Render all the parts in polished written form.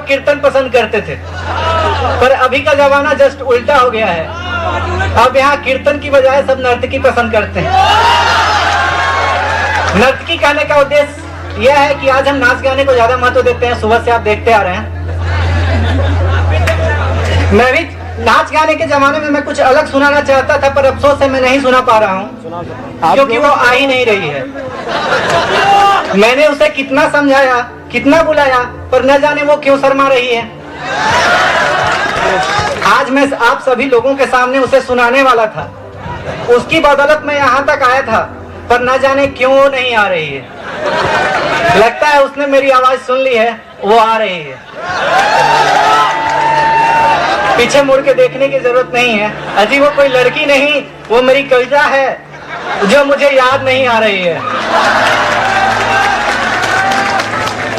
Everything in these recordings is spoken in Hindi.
कीर्तन पसंद करते थे, पर अभी का जमाना जस्ट उल्टा हो गया है। अब यहाँ कीर्तन की बजाय सब नर्तकी पसंद करते हैं। नर्तकी कहने का उद्देश्य यह है कि आज हम नाच गाने को ज्यादा महत्व देते हैं। सुबह से आप देखते आ रहे हैं, मैं भी नाच गाने के जमाने में मैं कुछ अलग सुनाना चाहता था, पर अफसोस है मैं नहीं सुना पा रहा हूँ, क्योंकि वो आ ही नहीं रही है। मैंने उसे कितना समझाया, कितना बुलाया, पर न जाने वो क्यों शर्मा रही है। आज मैं आप सभी लोगों के सामने उसे सुनाने वाला था, उसकी बदौलत मैं यहाँ तक आया था, पर न जाने क्यों वो नहीं आ रही है। लगता है उसने मेरी आवाज सुन ली है, वो आ रही है। पीछे मुड़ के देखने की जरूरत नहीं है। अजी वो कोई लड़की नहीं, वो मेरी कविता है जो मुझे याद नहीं आ रही है।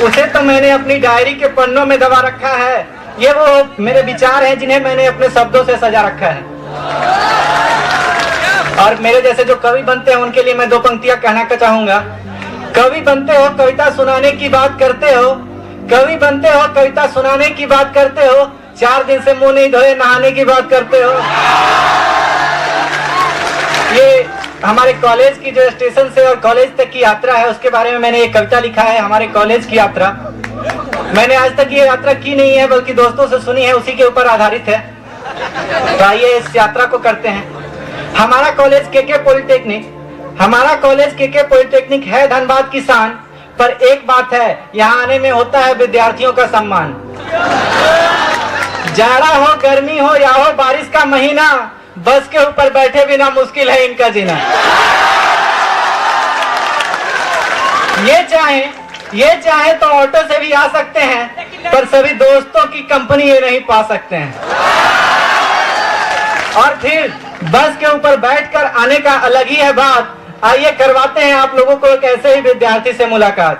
उसे तो मैंने अपनी डायरी के पन्नों में दबा रखा है। ये वो मेरे विचार हैं जिन्हें मैंने अपने शब्दों से सजा रखा है। और मेरे जैसे जो कवि बनते हैं उनके लिए मैं दो पंक्तियां कहना चाहूंगा। कवि बनते हो, कविता सुनाने की बात करते हो। कवि बनते हो, कविता सुनाने की बात करते हो। 4 दिन से मुंह नहीं धोए, नहाने की बात करते हो। ये हमारे कॉलेज की जो स्टेशन से और कॉलेज तक की यात्रा है, उसके बारे में मैंने एक कविता लिखा है। हमारे कॉलेज की यात्रा, मैंने आज तक ये यात्रा की नहीं है, बल्कि दोस्तों से सुनी है, उसी के ऊपर आधारित है। तो आइए इस यात्रा को करते हैं। हमारा कॉलेज केके पॉलिटेक्निक, हमारा कॉलेज केके पॉलिटेक्निक है धनबाद की शान। पर एक बात है, यहाँ आने में होता है विद्यार्थियों का सम्मान। जाड़ा हो, गर्मी हो या हो बारिश का महीना, बस के ऊपर बैठे बिना मुश्किल है इनका जीना। ये चाहे तो ऑटो से भी आ सकते हैं, पर सभी दोस्तों की कंपनी ये नहीं पा सकते हैं। और फिर बस के ऊपर बैठकर आने का अलग ही है बात। आइए करवाते हैं आप लोगों को एक ऐसे ही विद्यार्थी से मुलाकात।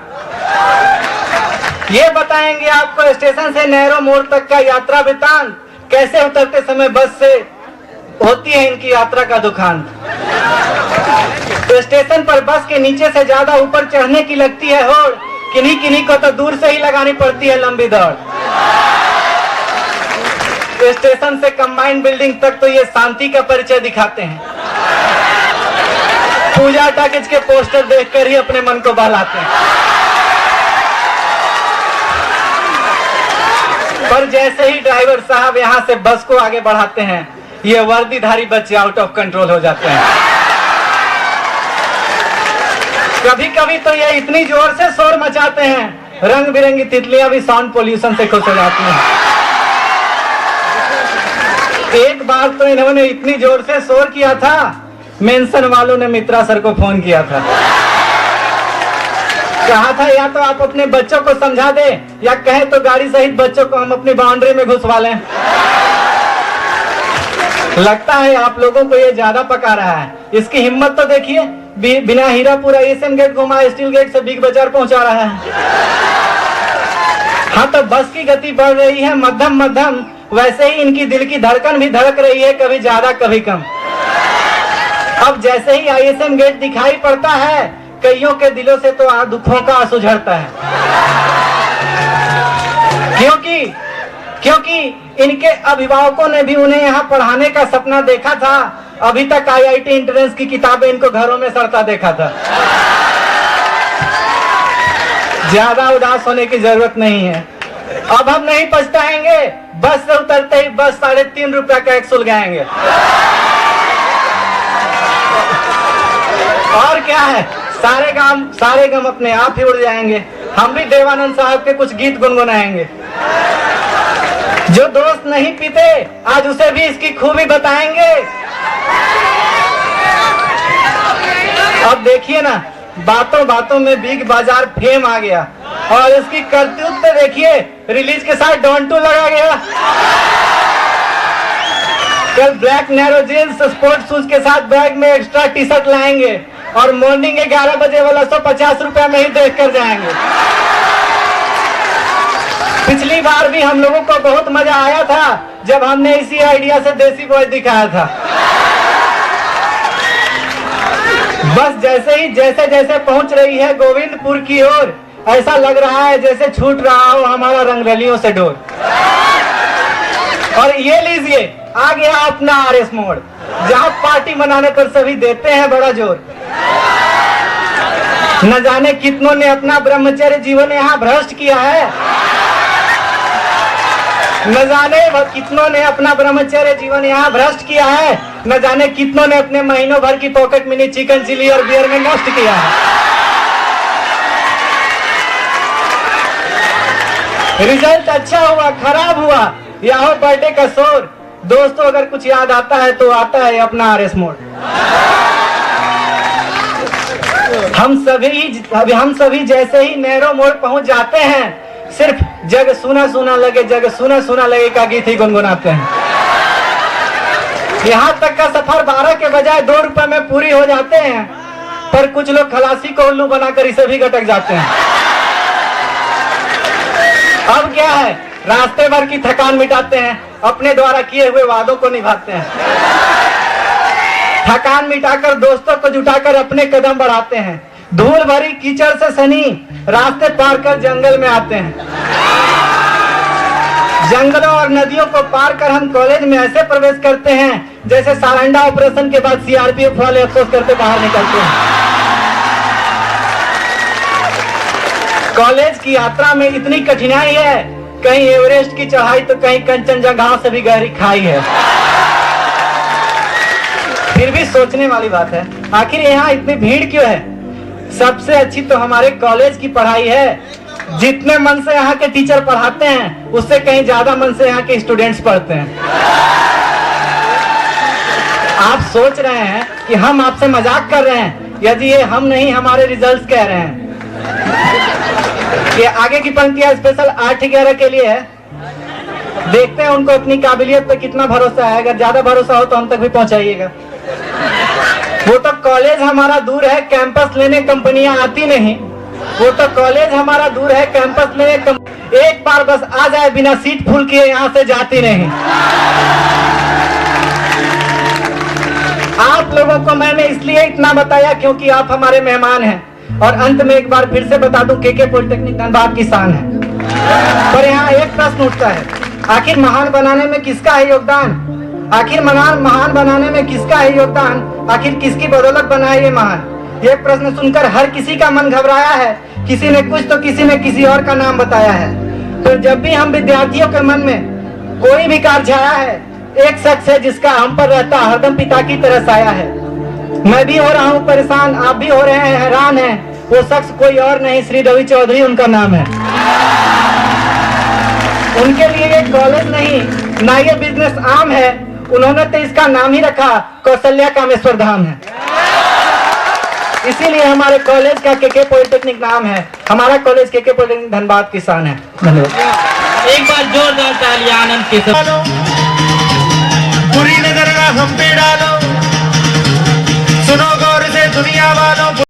ये बताएंगे आपको स्टेशन से नेहरू मोड़ तक का यात्रा वृतांत, कैसे उतरते समय बस से होती है इनकी यात्रा का दुखांत। तो स्टेशन पर बस के नीचे से ज्यादा ऊपर चढ़ने की लगती है होड़, किन्हीं किन्हीं को तो दूर से ही लगानी पड़ती है लंबी दौड़। तो स्टेशन से कंबाइंड बिल्डिंग तक तो ये शांति का परिचय दिखाते हैं। पूजा टैकेज के पोस्टर देखकर ही अपने मन को बहलाते हैं। पर जैसे ही ड्राइवर साहब यहाँ से बस को आगे बढ़ाते हैं, ये वर्दीधारी बच्चे आउट ऑफ कंट्रोल हो जाते हैं। कभी कभी तो ये इतनी जोर से शोर मचाते हैं, रंग बिरंगी तितलियां भी साउंड पोल्यूशन से खुश हो जाती हैं। एक बार तो इन्होंने इतनी जोर से शोर किया था, मेंशन वालों ने मित्रा सर को फोन किया था। कहा था या तो आप अपने बच्चों को समझा दें, या कहें तो गाड़ी सहित बच्चों को हम अपनी बाउंड्री में घुसवा लें। लगता है आप लोगों को ये ज्यादा पका रहा है। इसकी हिम्मत तो देखिए, बिना हीरापुरा एशियन गेट घुमा स्टील गेट से बिग बाजार पहुंचा रहा है। हाँ, तो बस की गति बढ़ रही है मध्यम मध्यम, वैसे ही इनकी दिल की धड़कन भी धड़क रही है, कभी ज्यादा कभी कम। अब जैसे ही आईएसएम गेट दिखाई पड़ता है, कईयों के दिलों से तो दुखों का आंसू झड़ता है। क्योंकि इनके अभिभावकों ने भी उन्हें यहाँ पढ़ाने का सपना देखा था। अभी तक आईआईटी एंट्रेंस की किताबें इनको घरों में सड़ता देखा था। ज्यादा उदास होने की जरूरत नहीं है। अब हम नहीं पछताएंगे, बस से उतरते ही बस 3.5 रुपया का एक सुलगाएंगे। और क्या है, सारे गम अपने आप ही उड़ जाएंगे। हम भी देवानंद साहब के कुछ गीत गुनगुनाएंगे। जो दोस्त नहीं पीते, आज उसे भी इसकी खूबी बताएंगे। अब देखिए ना, बातों बातों में बिग बाजार फेम आ गया, और इसकी करतूत पे देखिए, रिलीज के साथ डॉन 2 लगा गया। कल black narrow jeans sport shoes के साथ बैग में एक्स्ट्रा टी शर्ट लाएंगे, और मॉर्निंग 11 बजे वाला 150 रुपया में ही देख कर जाएंगे। पिछली बार भी हम लोगों को बहुत मजा आया था जब हमने इसी आइडिया से देसी बॉय दिखाया था। बस जैसे जैसे पहुंच रही है गोविंदपुर की ओर, ऐसा लग रहा है जैसे छूट रहा हो हमारा रंगरलियों से डोर। और ये लीजिए, आ गया अपना आरएस मोड़, जहां पार्टी मनाने पर सभी देते हैं बड़ा जोर। न जाने कितनों ने अपना ब्रह्मचर्य जीवन यहाँ भ्रष्ट किया है, न जाने कितनों ने अपना ब्रह्मचर्य जीवन यहाँ भ्रष्ट किया है, न जाने कितनों ने अपने महीनों भर की पॉकेट मनी चिकन चिली और बियर में नष्ट किया है। रिजल्ट अच्छा हुआ खराब हुआ या हो बर्थडे का शोर, दोस्तों अगर कुछ याद आता है तो आता है अपना आरएस मोड़। हम सभी जैसे ही नैरो मोड़ पहुंच जाते हैं, सिर्फ जग सुना सुना लगे का गीत ही गुनगुनाते हैं। यहाँ तक का सफर 12 के बजाय 2 रुपए में पूरी हो जाते हैं, पर कुछ लोग खलासी को उल्लू बनाकर इसे भी गटक जाते हैं। अब क्या है, रास्ते भर की थकान मिटाते हैं, अपने द्वारा किए हुए वादों को निभाते हैं। थकान मिटाकर दोस्तों को जुटाकर अपने कदम बढ़ाते हैं। धूल भरी कीचड़ से सनी रास्ते पार कर जंगल में आते हैं। जंगलों और नदियों को पार कर हम कॉलेज में ऐसे प्रवेश करते हैं जैसे सारंडा ऑपरेशन के बाद सीआरपीएफ वाले अफसोस करते बाहर निकलते हैं। कॉलेज की यात्रा में इतनी कठिनाई है, कहीं एवरेस्ट की चढ़ाई तो कहीं कंचनजंगा से भी गहरी खाई है। फिर भी सोचने वाली बात है, आखिर यहाँ इतनी भीड़ क्यों है? सबसे अच्छी तो हमारे कॉलेज की पढ़ाई है। जितने मन से यहाँ के टीचर पढ़ाते हैं, उससे कहीं ज्यादा मन से यहाँ के स्टूडेंट्स पढ़ते हैं। आप सोच रहे हैं कि हम आपसे मजाक कर रहे हैं, यदि ये हम नहीं हमारे रिजल्ट्स कह रहे हैं। ये आगे की पंक्तियां स्पेशल 8-11 के लिए है। देखते हैं उनको अपनी काबिलियत पे कितना भरोसा है। अगर ज्यादा भरोसा हो तो हम तक भी पहुंचाइएगा। वो तो कॉलेज हमारा दूर है, कैंपस लेने कंपनियां आती नहीं। वो तो कॉलेज हमारा दूर है, कैंपस लेने एक बार बस आ जाए बिना सीट फुल किए यहाँ से जाती नहीं। आप लोगों को मैंने इसलिए इतना बताया क्योंकि आप हमारे मेहमान हैं। और अंत में एक बार फिर से बता दूं, केके पॉलिटेक्निक धनबाद की शान है। पर यहाँ एक प्रश्न उठता है, आखिर महान बनाने में किसका है योगदान? आखिर महान बनाने में किसका है योगदान? आखिर किसकी बदौलत बना है ये महान? ये प्रश्न सुनकर हर किसी का मन घबराया है। किसी ने कुछ तो किसी ने किसी और का नाम बताया है। तो जब भी हम विद्यार्थियों के मन में कोई भी कार्य छाया है, एक शख्स है जिसका हम पर रहता हरदम पिता की तरह साया है। मैं भी हो रहा हूँ परेशान, आप भी हो रहे हैं हैरान हैं। वो शख्स कोई और नहीं, श्री रवि चौधरी उनका नाम है। उनके लिए ये कॉलेज नहीं, ना ये बिजनेस आम है। उन्होंने तो इसका नाम ही रखा कौशल्या कामेश्वर धाम है। इसीलिए हमारे कॉलेज का केके पॉलिटेक्निक नाम है। हमारा कॉलेज केके पॉलिटेक्निक धनबाद की शान है। धन्यवाद। एक बार जोरदार तालियां आनंद के साथ। बुरी नजर ना हम पे डालो, सुनो गौर से दुनिया वालों।